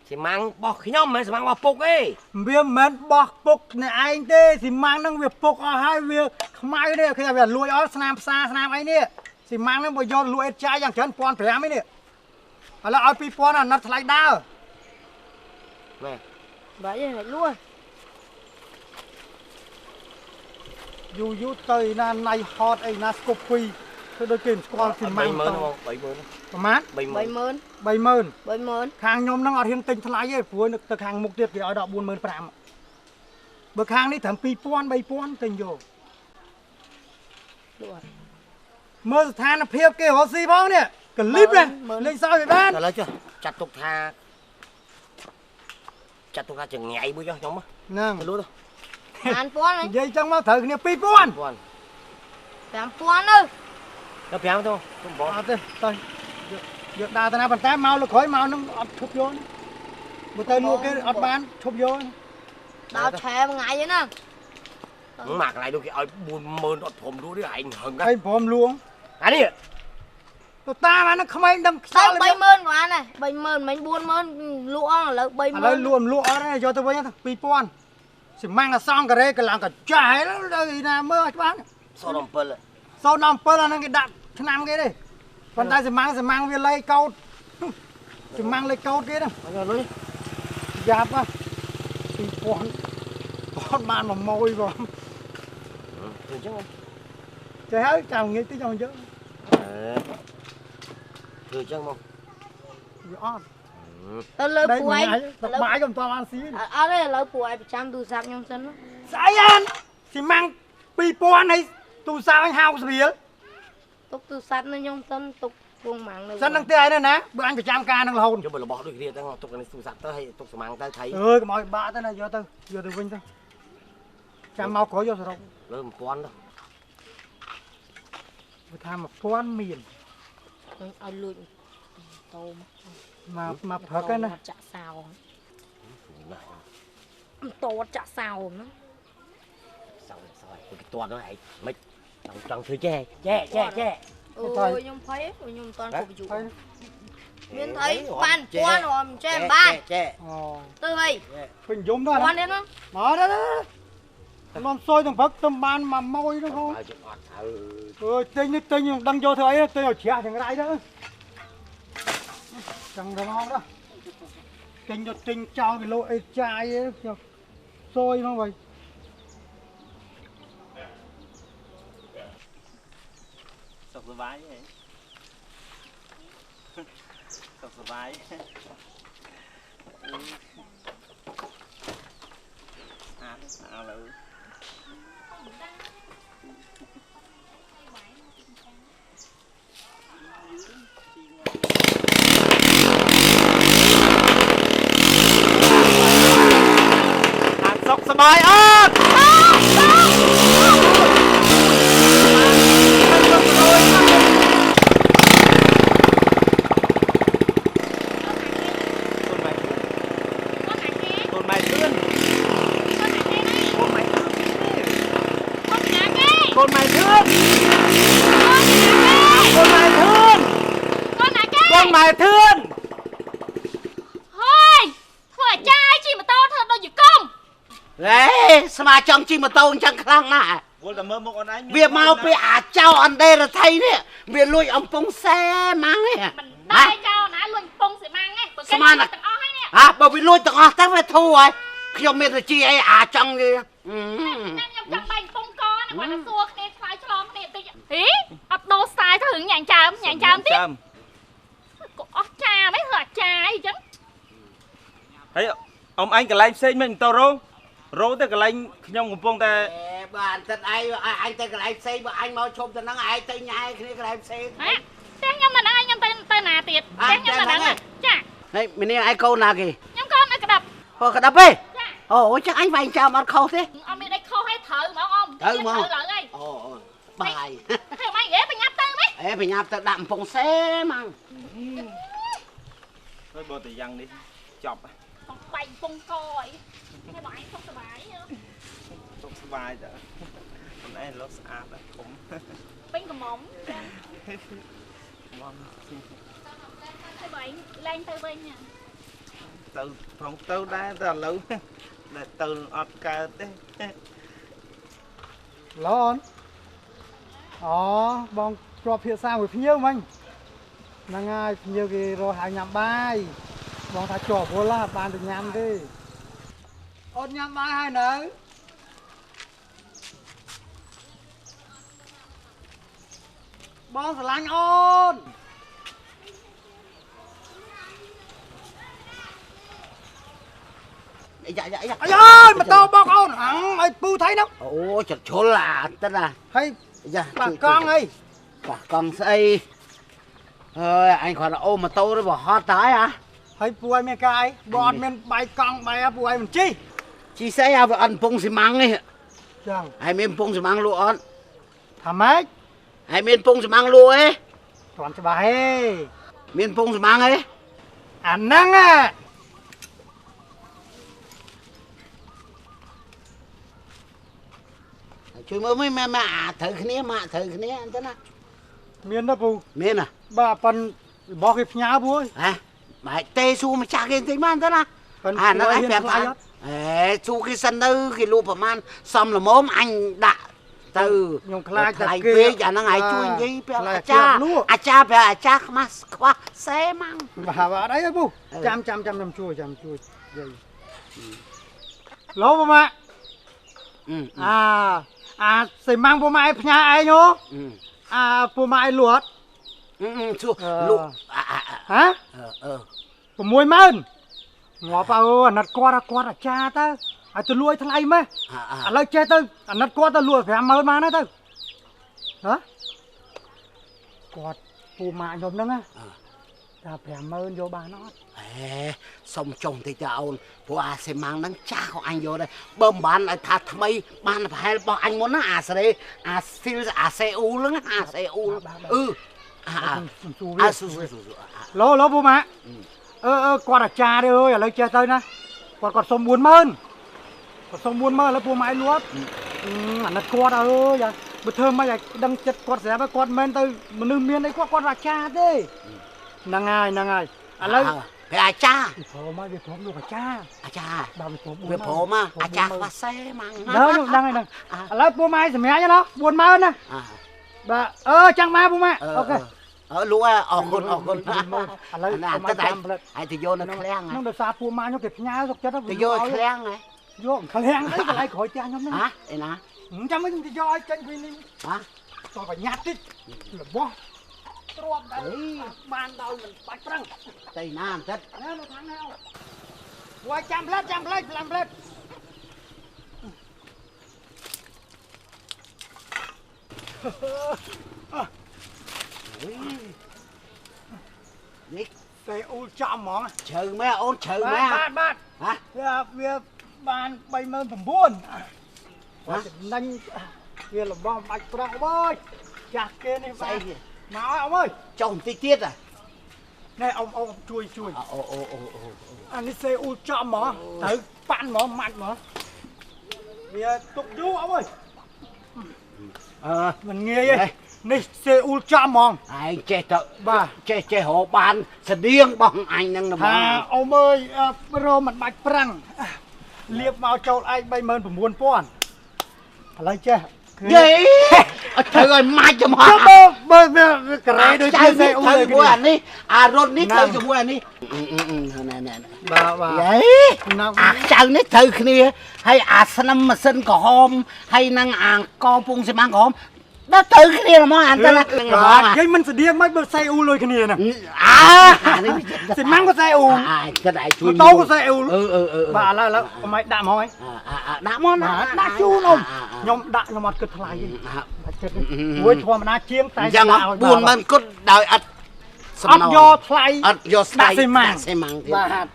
xi măng bọc khí nhom mà xi măng bọc pok ấy viêm mến bọc pok này anh tê xi măng đang việc pok ở hai việc mai đây khi nào về lùi ở snap xa snap ấy nè xi măng nó bây giờ lùi traiอย่าง chân pon phải ấy nè là ở phi pon là nó lại đau nè vậy này luôn dù tới này hot ấy na copy tôi đôi kìm con xi măng không 70 má 70 ខាងខ្ញុំនឹងអត់ហ៊ានទិញថ្លៃទេព្រោះទៅខាងមុខទៀតគេឲ្យដល់ 45000បើខាងនេះត្រឹម 2000 3000ទិញយកមើលស្ថានភាពគេរស់ស៊ីផងនេះកលីបលេងសើចឲ្យបាន ឥឡូវចុះចាត់ទុកថាចង្ញៃមួយចុះខ្ញុំហ្នឹងលូត 5000 និយាយចឹងមកត្រូវគ្នា 2000 5000ទៅដល់5ទៅខ្ញុំបងអត់ទេទៅយកដើរទៅណាប៉ុន្តែមកលើក្រោយមកនឹងអត់ឈប់យកបើទៅលក់គេអត់បានឈប់យក ដល់ឆែមួយថ្ងៃហ្នឹងណា មកកន្លែងនោះគេឲ្យ 40000 អត់ព្រមលក់ទេឯងហឹង ឯងព្រមលួង អានេះ ទៅតាមអានឹងក្មេងដឹងខ្សោយ 30000គាត់ណា30000មិញ40000លក់ឥឡូវ30000 ឥឡូវលក់អត់ទេយកទៅវិញទៅ 2000 សិម៉ាំងអសងការ៉េកន្លងកាចាស់ហើយណាមើលឲ្យច្បាស់ 07 07អាហ្នឹងគេដាក់ឆ្នាំគេទេប៉ុន្តែសិម៉ាំងវាលេខកោតសិម៉ាំងលេខកោតគេហ្នឹងលុយយ៉ាប់2000គាត់បាន1ម៉ួយបងអញ្ចឹងចេះហើយចាំងាយតិចចង់យកធ្វើអញ្ចឹងមកវាអត់ ទៅលើពូឯង ទឹកបាយក៏មិនតបានស៊ីអត់ទេឥឡូវពូឯងប្រចាំទូរស័ព្ទខ្ញុំសិនស្អីអានសិម៉ាំង2000ហើយទូរស័ព្ទអញហៅស្រៀល ទុកទូរស័ព្ទនឹងខ្ញុំសិនទុកពងម៉ាំងនៅ សិននឹងទេឯណាបើអញប្រចាំការនឹងរហូត យករបស់ដូចគ្នាទៅទុកនេះទូរស័ព្ទទៅហើយទុកស្មាំងទៅថៃអើយកុំឲ្យបាក់ទៅណាយកទៅវិញទៅចាំមកក្រោយយកសរុបលើ1000ទៅ បើថា1000មាន ឲ្យលួចតោមកព្រឹកណា ចាក់សោតោចាក់សោហ្នឹង សោគេតន់ហ្នឹងឯងមិនចង់ធ្វើចេះអូខ្ញុំភ័យខ្ញុំមិនតាន់គ្រប់យុមានថៃបាន1000រំចេះបានចេះទៅហើយពេញយំទៅ1000នេះណាមកទៅខ្ញុំសួយទាំងព្រឹកទៅបាន1ម៉ួយនោះហូអើអត់ទិញនេះទិញខ្ញុំដឹងយកធ្វើអីទិញឲ្យជ្រះចង្រៃទៅចង់ទៅមកទៅទិញយកទិញចោលគីឡូអីចាយខ្ញុំសួយមកវិញសុខសប្បាយហ៎សុខសប្បាយឥឡូវ សុខសប្បាយអត់ម៉ែធឿនហើយធ្វើអាចារ្យជិះម៉ូតូធ្វើដូចជាកុំស្មាចង់ជិះម៉ូតូអញ្ចឹងខ្លាំងណាស់វល់តែមើលមុខអូនឯងវាមកពីអាចៅអណ្ដេរថៃនេះវាលួចអំពងសេម៉ាំងនេះមិនដែរចៅណាលួចអំពងសេម៉ាំងទេបើគេលួចទាំងអស់ហើយនេះបើវាលួចទាំងអស់ទៅវាធូរហើយខ្ញុំមានតែជីអីអាចង់នេះខ្ញុំចង់បាញ់អំពងកណាគាត់ទៅសួរគ្នាឆ្លើយឆ្លងគ្នាតិចហីអត់ដូរស្ទាយទៅរឿងញ៉ាំចាំទៀតក៏អស់ចាមិនធ្វើអាចារ្យអីចឹងហើយអ អមអញកន្លែងផ្សេងមិនទៅរោទៅកន្លែងខ្ញុំកំពុងតែ បាទទឹកឯងអញទៅកន្លែងផ្សេងបើអញមកឈប់ទៅហ្នឹងឯងទៅញ៉ែគ្នាកន្លែងផ្សេង ហ៎តែខ្ញុំទៅហ្នឹងខ្ញុំទៅណាទៀតតែខ្ញុំទៅហ្នឹងចា ហើយមីនាងឯងកូនណាគេ ខ្ញុំកូននៅក្តាប់ អូក្តាប់ទេអូចឹងអញវាយចាំអត់ខុសទេ អត់មានអីខុសឲ្យត្រូវហ្មងអ៊ំ ត្រូវហ្មង ឡើងហើយ អូបាយ ហើយម៉េចហេបញ្ញាប់ទៅម៉េច អេបញ្ញាប់ទៅដាក់កំពង់សេហ្មង ហើយបើតែយ៉ាងនេះចប់ បងបែកពងកអីហើយបងឯងសុខសប្បាយ សុខសប្បាយតើខ្លួនឯងលោស្អាតដែរគុំ ពេញកំមុំចាបងហើយបងឯងលែងទៅវិញទៅផងទៅដែរតែឥឡូវតែទៅអត់កើតទេ ឡូនអូបងជាប់ភាសាមួយភ្ញៀវមិញហ្នឹងហើយភ្ញៀវគេរកហៅញ៉ាំបាយបងថាជាប់វល់បានទៅញ៉ាំទេអត់ញ៉ាំបាយហើយនៅបងស្រឡាញ់អូនយ៉ាយ៉ាយ៉ា អាយអើយម៉ូតូបងអូនឲ្យពូថៃនោះ អូចត់ជុលអាទឹកណា ហើយ យ៉ា បាក់កង់អី បាក់កង់ស្អីហើយអញគាត់អូម៉ូតូទៅបោះហត់ទៅហើយ ហើយពូឲ្យមានកាយបងអត់មានបាយកង់បាយពូឲ្យមិនជី ស្អីឲ្យវាអត់កំពង់ស៊ីម៉ាំងនេះ ចឹង ហើយមានកំពង់ស៊ីម៉ាំងលក់អត់ ថាម៉េច ហើយមានកំពង់ស៊ីម៉ាំងលក់អេ គ្រាន់ច្បាស់ហេ មានកំពង់ស៊ីម៉ាំងអេ អាហ្នឹងជួយមើលមិនម៉ាក់ត្រូវគ្នាម៉ាក់ត្រូវគ្នាអញ្ចឹងណា មានណាពូ មានណា បាទប៉ុនរបស់គេផ្ញើពូអើយ ហ៎បែកទេសួរម្ចាស់គេបន្តិចមកអញ្ចឹងណា ប៉ុន អាហ្នឹងឯងប្រាប់ថាសួរគេសិនទៅគេលក់ប្រហែលសំល្មមអញដាក់ទៅ ខ្ញុំខ្លាចតែ ថ្លៃ គេ ពេកអាហ្នឹងឯងជួយនិយាយប្រាប់អាចារ្យអាចារ្យប្រាប់អាចារ្យខ្មាស់ខ្វះសេម៉ាំង បាទអត់អីទេពូចាំខ្ញុំជួយនិយាយឡូពូម៉ាក់អាសេម៉ាំងពូម៉ាក់ឲ្យផ្ញើឯងហ៎អាពូម៉ាក់ឲ្យលក់ សួរលក់ ហ៎ 60000ងាប់អើអាណិតគាត់អាចារ្យទៅឲ្យទៅលួចថ្លៃម៉េះឥឡូវចេះទៅអាណិតគាត់ទៅលួច50000បានទៅហ៎គាត់ពូម៉ាក់ខ្ញុំហ្នឹងថា50000យកបានអត់ សុំចុងតិចទៅអូនព្រោះអាសេម៉ាំងហ្នឹងចាស់ក៏អញយកដែរបើមិនបានឲ្យថាថ្មីបានប្រហែលរបស់អញមុនណាអាសេរីអាស៊ីលអាសេអ៊ូលហ្នឹងអាសេអ៊ូលឡូពូម៉ាក់គាត់អាចារ្យទេអើយឥឡូវចេះទៅណាគាត់សុំ40000គាត់សុំ40000ឥឡូវពូម៉ាក់លួតអាណិតគាត់អើយបើធ្វើមិនឲ្យដឹងចិត្តគាត់ស្រាប់គាត់មិនទៅមនុស្សមានអីគាត់អាចារ្យទេហ្នឹងហើយឥឡូវ វាអាចារ្យ ព្រមមកវាព្រមលោកអាចារ្យ បាទវាព្រម វាព្រមមកអាចារ្យខ្វះសេម៉ាំង ហ្នឹងឥឡូវពូម៉ាក់សម្រាប់ណា40000ណាបាទចាំមកពូម៉ាក់អូខេ លក់អរគុណឥឡូវ ឥឡូវទៅតាមផ្លិត ឲ្យទៅយកនៅឃ្លាំង ហ្នឹងដោយសារពូម៉ាក់ខ្ញុំគេផ្ញើសុកចិត្ត ទៅយកឃ្លាំងហ៎ យកឃ្លាំងអីកន្លែងក្រោយផ្ទះខ្ញុំហ្នឹង ឯណា ចាំមិនទៅយកឲ្យចេញពីនេះតោះប្រញាប់តិចរបស់ទ្រាំដែរបានដល់មិនបាច់ប្រឹង ទៅណាបន្តិច នៅខាងណាអូយចាំផ្លែតផ្លែតនេះ សេអ៊ូលចំហ្មង ជ្រៅមែអូនជ្រៅមែ បាទ ហ៎ វាបាន39000គាត់ចំណេញវារបស់បាច់ប្រោះអើយចាស់គេនេះបាទមកអើយចុះបន្តិចទៀត ណែអ៊ំជួយអានេះសេអ៊ូលចំហ្មងត្រូវប៉ាន់ហ្មងម៉ាច់ហ្មងវាទុកយូរអើយមិនងាយទេនេះសេអ៊ូលចំហ្មងឯងចេះទៅបាទចេះរកបានស្តៀងបងអញហ្នឹងហ្មង អ៊ំអើយរោមិនបាច់ប្រាំងលៀបមកចូលឯង39000ឥឡូវចេះយេអត់ត្រូវឲ្យម៉ាច់ចំហបើការ៉េដូចជាសេអ៊ូលជាមួយអានេះអារត់នេះត្រូវជាមួយអានេះណែបាទយេអាចៅនេះត្រូវគ្នាហើយអាស្នឹមម៉ាស៊ីនក្រហមហើយនឹងអាកពងស៊ីម៉ាំងក្រហម ដល់ទៅគ្នាហ្មងអានទៅណា បាទនិយាយមិនស្តៀងមិនបើខ្សែអ៊ូលុយគ្នាណា អានេះ សិម៉ាំងក៏ខ្សែអ៊ូ គិតឲ្យជួយ តោក៏ខ្សែអ៊ូ បាទឥឡូវកុំឲ្យដាក់មកហើយ ដាក់មកណា ដាក់ជូនខ្ញុំដាក់ខ្ញុំអត់គិតថ្លៃទេចិត្តមួយធម្មតាជាងតែ យ៉ាង40000គត់ដោយអត់ អត់យកថ្លៃ អត់យកស្ដៃ សេម៉ាំង សេម៉ាំងទៀត បាទ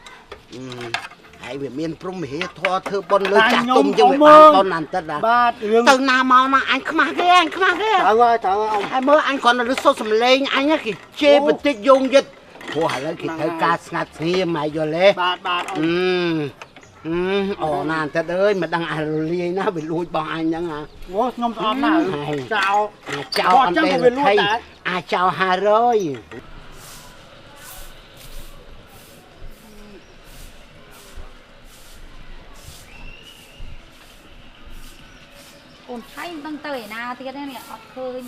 ហើយវាមានព្រំវិហារធរធ្វើបុណ្យលើចាស់ទុំយើងវាបានបុណ្យអន្តិតដែរ បាទរឿង ទៅណាមកណាអញខ្មាស់គេអញខ្មាស់គេ ត្រូវហើយហើយមើលអញគ្រាន់តែរត់សុទ្ធសំឡេងអញគេជេរបន្តិចយងយឹតព្រោះឥឡូវគេត្រូវការស្ងាត់ស្ងៀមមកយល់ទេ បាទអូណាអន្តិតអើយមិនដឹងអារលាយណាវាលួចបងអញហ្នឹងអូខ្ញុំស្អប់ណាស់ចោល ចោលអត់ទេអាចោល500 អូនថៃមិនដឹងទៅឯណាទៀតទេនេះអត់ឃើញ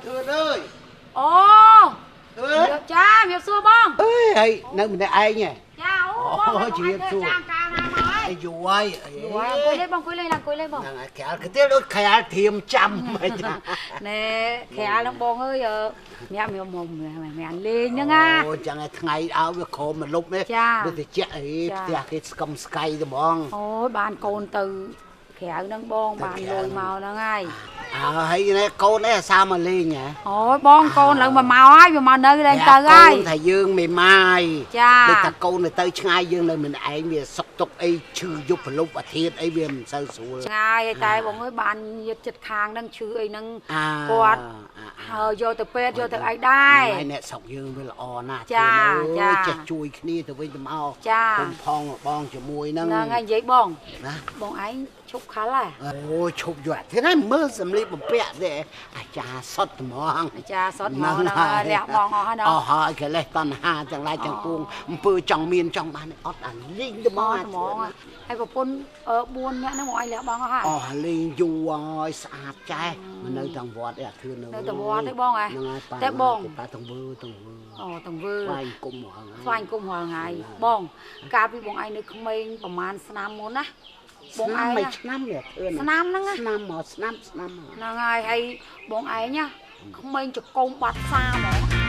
ធឿនអើយ អូ ចាមានសួរបង អើយហើយនៅម្នាក់ឯងហ៎ ចាអូជំរាបសួរ ចាកាលណាមកហើយ យូរហើយ អង្គុយលេងបងអង្គុយលេងអង្គុយលេងបង ហ្នឹងហើយក្រែលគេទៀតដូចក្រែលធៀមចាំមិន ណែក្រែលនឹងបងអើយញ៉ាំមកមិនលេងហ្នឹងណា អូចឹងឯថ្ងៃឲ្យវាក្រមមកលុបនេះដូចតិចអីផ្ទះគេស្កឹមស្កៃទៅហ្មង អូយបានកូនទៅក្រៅហ្នឹងបងបានលុយមកហ្នឹងហើយ ហើយនេះកូននេះសាមកលេងហ៎ អូយបងកូនឡើងមកហើយវាមកនៅលេងទៅហើយក ូនថាយើងមេម៉ាយ ចា ដូចថាកូនទៅឆ្ងាយយើងនៅម្នាក់ឯងវាសុកទុកអីឈឺយប់ប្រលប់អាធិតអីវាមិនសូវស្រួល ឆ្ងាយតែបងអើយបានយកចិត្តខាងហ្នឹងឈឺអីហ្នឹងគាត់ហើយយកទៅពេទ្យយកទៅអីដែរ ហើយអ្នកស្រុកយើងវាល្អណាស់ ចាចា ចេះជួយគ្នាទៅវិញទៅមក ចា ខ្ញុំផងបងជាមួយហ្នឹង ហ្នឹងហើយនិយាយបងណាបងឯងឈប់ខលហ៎ អូឈប់យត់ទេណាមើលសម្លៀកបំពាក់ទេអាចារ្យសុតហ្មង អាចារ្យសុតហ្មងហ្នឹងហើយលះបងអស់ហើយណា អស់ហើយកិលេសតណ្ហាទាំងឡាយទាំងពួងអំពើចង់មានចង់បានអត់អាលីងទៅហ្មង ហើយប្រពន្ធ4នាក់ហ្នឹងមកឲ្យលះបងអស់ហើយ អស់លីងយូរហើយស្អាតចេះមិននៅទាំងវត្តទេអាធឿន នៅតែវត្តទេបងហ៎ ហ្នឹងហើយ តែបង ប៉ាទាំងវើអូទាំងវើ ស្វែងគុំហងៃ ស្វែងគុំរាល់ថ្ងៃបងកាលពីបងឯងនៅក្មេងប្រហែលឆ្នាំមុនណាបងឯង មួយឆ្នាំនេះធឿន ឆ្នាំហ្នឹង ឆ្នាំមកឆ្នាំ ហ្នឹងហើយហើយបងឯងណាក្មេងចកុំបាត់សាហ្មង